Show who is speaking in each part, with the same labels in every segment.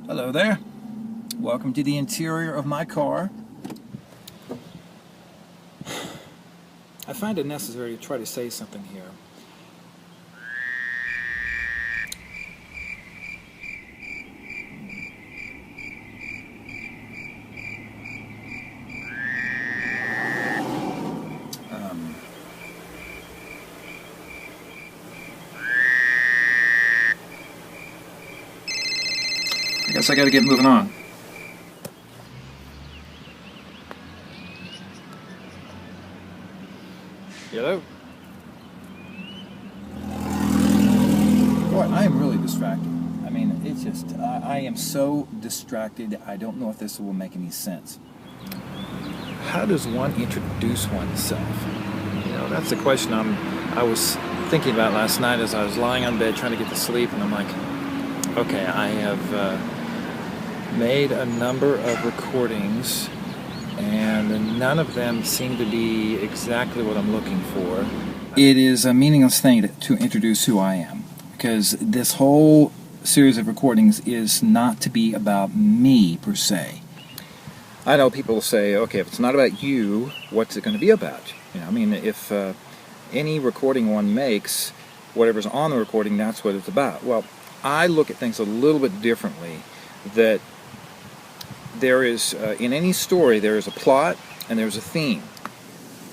Speaker 1: Hello there. Welcome to the interior of my car. I find it necessary to try to say something here. I guess I gotta get moving on. Hello? Boy, I am really distracted. I mean, it's just, I am so distracted, I don't know if this will make any sense. How does one introduce oneself? You know, that's the question I was thinking about last night as I was lying on bed trying to get to sleep, and I'm like, okay, I have made a number of recordings, and none of them seem to be exactly what I'm looking for. It is a meaningless thing to introduce who I am, because this whole series of recordings is not to be about me, per se. I know people say, okay, if it's not about you, what's it going to be about? You know, I mean, if any recording one makes, whatever's on the recording, that's what it's about. Well, I look at things a little bit differently, that there is, in any story, there is a plot and there's a theme.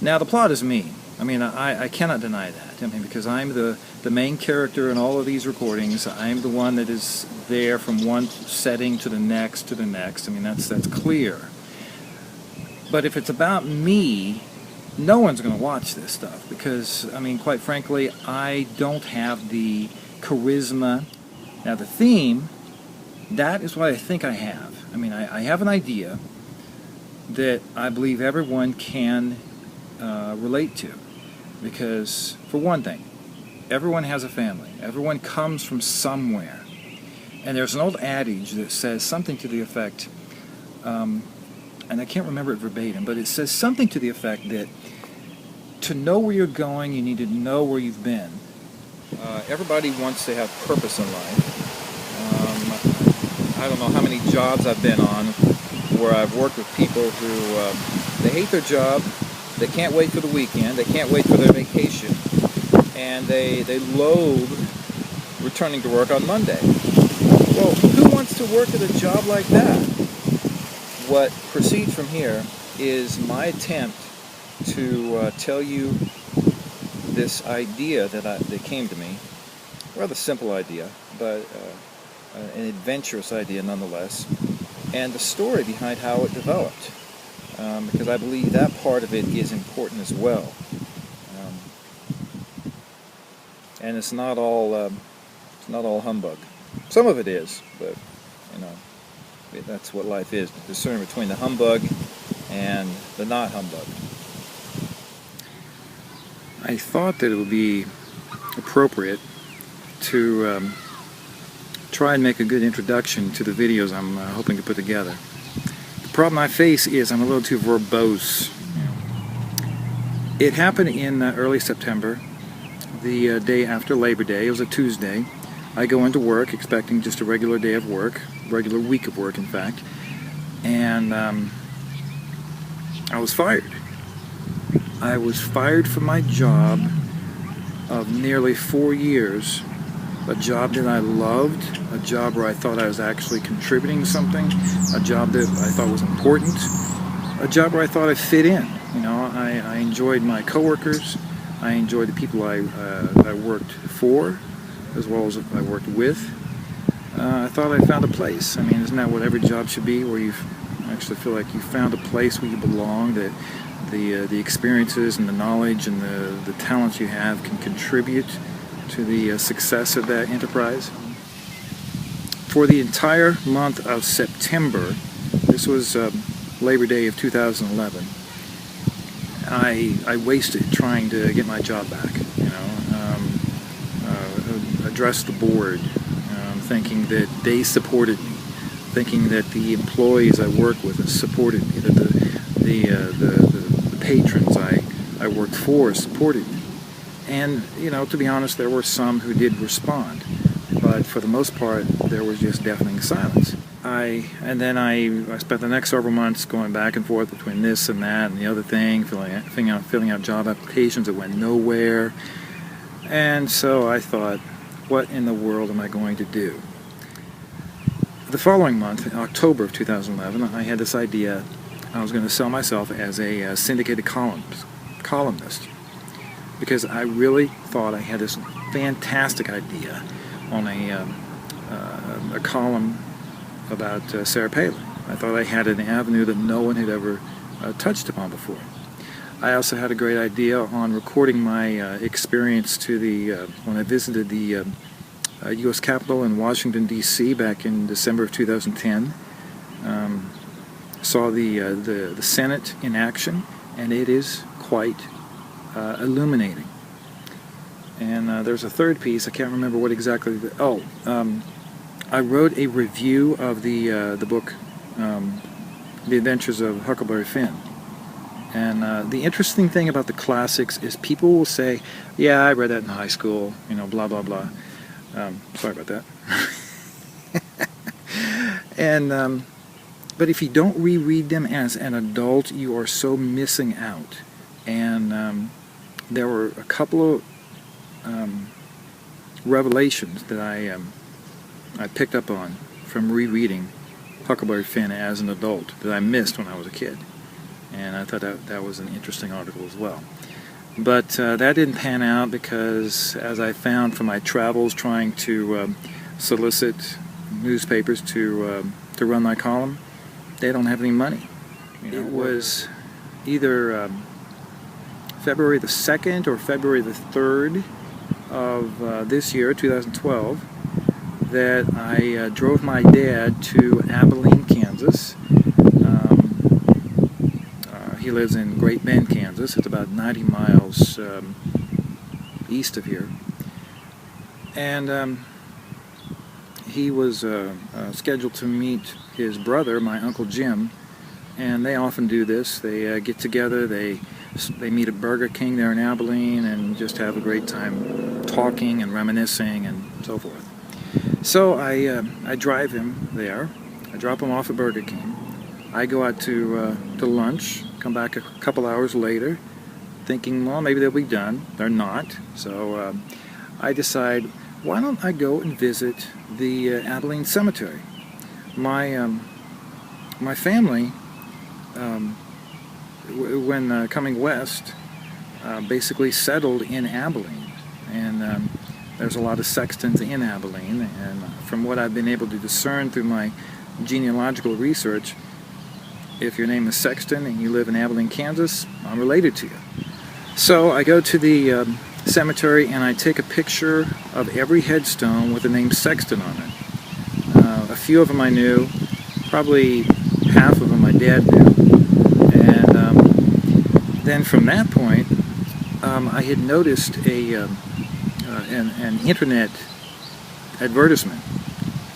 Speaker 1: Now, the plot is me. I mean, I cannot deny that. I mean, because I'm the main character in all of these recordings. I'm the one that is there from one setting to the next to the next. I mean, that's clear. But if it's about me, no one's going to watch this stuff because, I mean, quite frankly, I don't have the charisma. Now, the theme, that is what I think I have. I mean, I have an idea that I believe everyone can relate to. Because, for one thing, everyone has a family. Everyone comes from somewhere. And there's an old adage that says something to the effect, and I can't remember it verbatim, but it says something to the effect that to know where you're going, you need to know where you've been. Everybody wants to have purpose in life. I don't know how many jobs I've been on where I've worked with people who they hate their job, they can't wait for the weekend, they can't wait for their vacation, and they loathe returning to work on Monday. Well, who wants to work at a job like that? What proceeds from here is my attempt to tell you this idea that came to me, rather simple idea, but an adventurous idea nonetheless, and the story behind how it developed, because I believe that part of it is important as well. And it's not all humbug. Some of it is, but you know, that's what life is: to discern between the humbug and the not humbug. I thought that it would be appropriate to try and make a good introduction to the videos I'm hoping to put together. The problem I face is I'm a little too verbose. It happened in early September, the day after Labor Day. It was a Tuesday. I go into work expecting just a regular day of work, regular week of work in fact, and I was fired. I was fired from my job of nearly 4 years. A job that I loved, a job where I thought I was actually contributing something, a job that I thought was important, a job where I thought I fit in. You know, I enjoyed my coworkers, I enjoyed the people I worked for, as well as I worked with. I thought I found a place. I mean, isn't that what every job should be, where you actually feel like you found a place where you belong, that the experiences and the knowledge and the talents you have can contribute to the success of that enterprise. For the entire month of September, this was Labor Day of 2011, I wasted trying to get my job back. You know, address the board, thinking that they supported me, thinking that the employees I worked with supported me, that the patrons I worked for supported me. And, you know, to be honest, there were some who did respond, but for the most part, there was just deafening silence. I spent the next several months going back and forth between this and that and the other thing, filling out job applications that went nowhere. And so I thought, what in the world am I going to do? The following month, in October of 2011, I had this idea. I was going to sell myself as a syndicated columnist, because I really thought I had this fantastic idea on a column about Sarah Palin. I thought I had an avenue that no one had ever touched upon before. I also had a great idea on recording my experience when I visited the U.S. Capitol in Washington, D.C. back in December of 2010. Saw the Senate in action, and it is quite illuminating. And there's a third piece. I can't remember what exactly. I wrote a review of the book, The Adventures of Huckleberry Finn. And the interesting thing about the classics is people will say, "Yeah, I read that in high school," blah blah blah. Sorry about that. And but if you don't reread them as an adult, you are so missing out. And there were a couple of revelations that I picked up on from rereading Huckleberry Finn as an adult that I missed when I was a kid. And I thought that was an interesting article as well. But that didn't pan out because, as I found from my travels trying to solicit newspapers to run my column, they don't have any money. It was either February the 2nd or February the 3rd of this year, 2012, that I drove my dad to Abilene, Kansas. He lives in Great Bend, Kansas. It's about 90 miles east of here. And he was scheduled to meet his brother, my Uncle Jim, and they often do this. They get together, they meet at Burger King there in Abilene and just have a great time talking and reminiscing and so forth. So I drive him there. I drop him off at Burger King. I go out to lunch, come back a couple hours later, thinking, well, maybe they'll be done. They're not. So I decide, why don't I go and visit the Abilene Cemetery? My family, when coming west, basically settled in Abilene, and there's a lot of sextons in Abilene, and from what I've been able to discern through my genealogical research, if your name is Sexton and you live in Abilene, Kansas, I'm related to you. So I go to the cemetery and I take a picture of every headstone with the name Sexton on it. A few of them I knew, probably half of them my dad knew. And then from that point, I had noticed an internet advertisement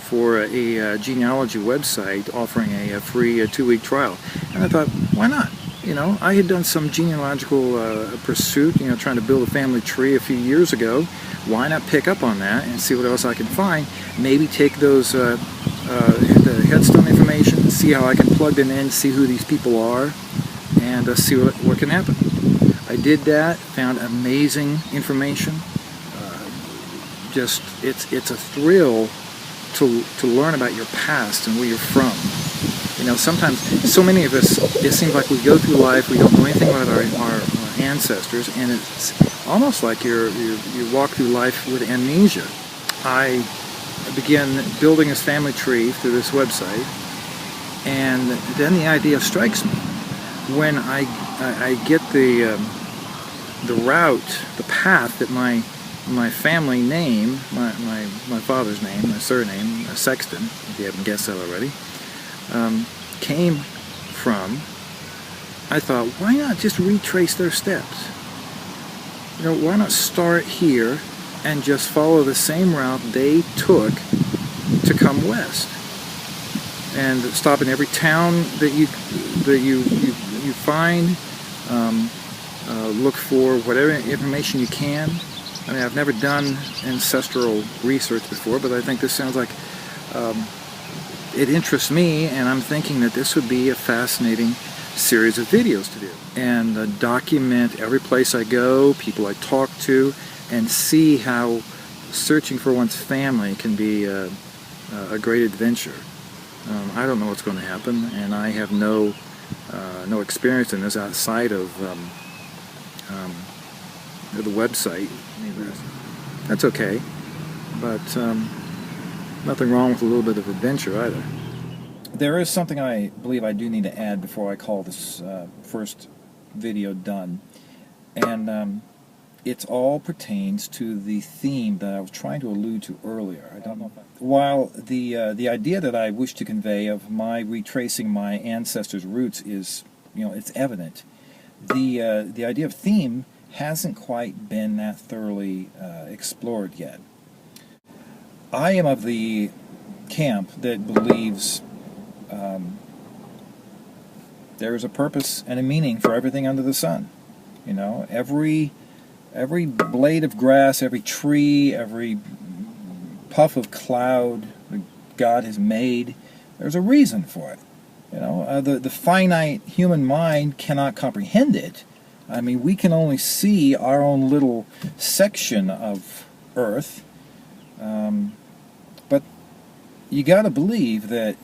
Speaker 1: for a genealogy website offering a free 2-week trial. And I thought, why not? I had done some genealogical pursuit, trying to build a family tree a few years ago. Why not pick up on that and see what else I can find? Maybe take those the headstone information, see how I can plug them in, see who these people are, and see what can happen. I did that, found amazing information. It's a thrill to learn about your past and where you're from. Sometimes, so many of us, it seems like we go through life, we don't know anything about our ancestors, and it's almost like you walk through life with amnesia. I began building this family tree through this website, and then the idea strikes me. When I get the route, the path that my family name, my father's name, my surname, Sexton, if you haven't guessed that already, came from, I thought, why not just retrace their steps? Why not start here and just follow the same route they took to come west, and stop in every town that you find, look for whatever information you can. I've never done ancestral research before, but I think this sounds like it interests me, and I'm thinking that this would be a fascinating series of videos to do, and document every place I go, people I talk to, and see how searching for one's family can be a great adventure. I don't know what's going to happen, and I have no experience in this outside of the website. That's okay, but nothing wrong with a little bit of adventure either. There is something I believe I do need to add before I call this first video done, and it all pertains to the theme that I was trying to allude to earlier. I don't know if while the idea that I wish to convey of my retracing my ancestors' roots is, it's evident. The idea of theme hasn't quite been that thoroughly explored yet. I am of the camp that believes there is a purpose and a meaning for everything under the sun. Every blade of grass, every tree, every puff of cloud that God has made, there's a reason for it. The finite human mind cannot comprehend it. I mean, we can only see our own little section of Earth, but you got to believe that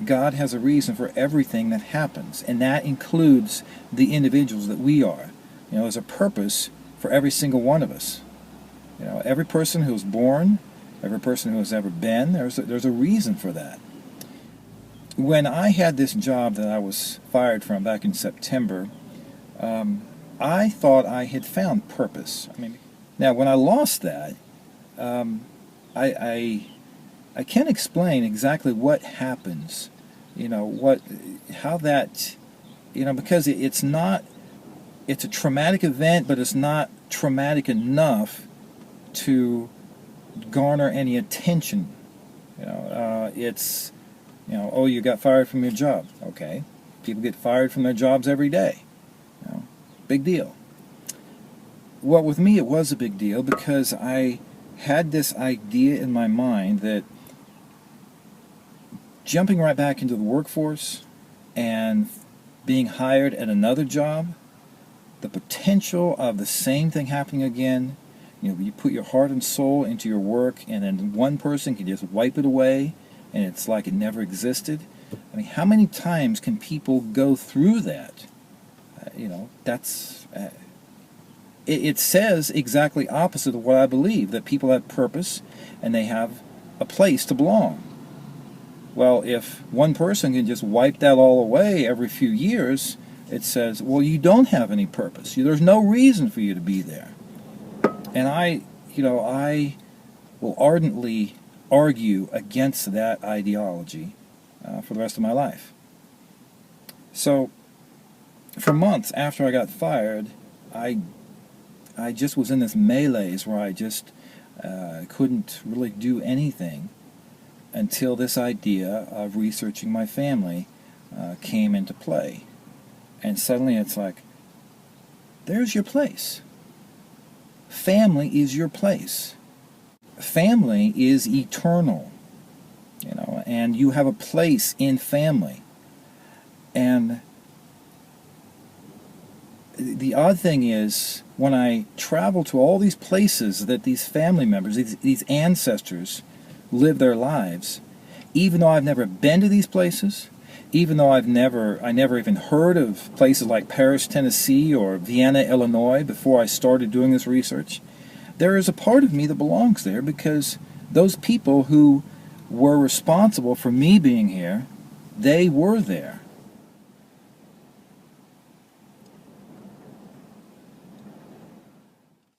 Speaker 1: God has a reason for everything that happens, and that includes the individuals that we are. There's a purpose for every single one of us. Every person who's born, every person who has ever been, there's a reason for that. When I had this job that I was fired from back in September, I thought I had found purpose. Now when I lost that, I can't explain exactly what happens, how that, because it's a traumatic event, but it's not traumatic enough to garner any attention. It's, oh, you got fired from your job. Okay. People get fired from their jobs every day. Big deal. Well, with me it was a big deal because I had this idea in my mind that jumping right back into the workforce and being hired at another job, the potential of the same thing happening again, you put your heart and soul into your work and then one person can just wipe it away and it's like it never existed. How many times can people go through that? It says exactly opposite of what I believe, that people have purpose and they have a place to belong. Well, if one person can just wipe that all away every few years, it says, well, you don't have any purpose. There's no reason for you to be there. And I will ardently argue against that ideology for the rest of my life. So, for months after I got fired, I just was in this malaise where I just couldn't really do anything until this idea of researching my family came into play. And suddenly it's like, there's your place. Family is your place. Family is eternal, and you have a place in family. And the odd thing is, when I travel to all these places that these family members, these ancestors live their lives, even though I've never been to these places, even though I never even heard of places like Paris, Tennessee or Vienna, Illinois before I started doing this research, there is a part of me that belongs there because those people who were responsible for me being here, they were there.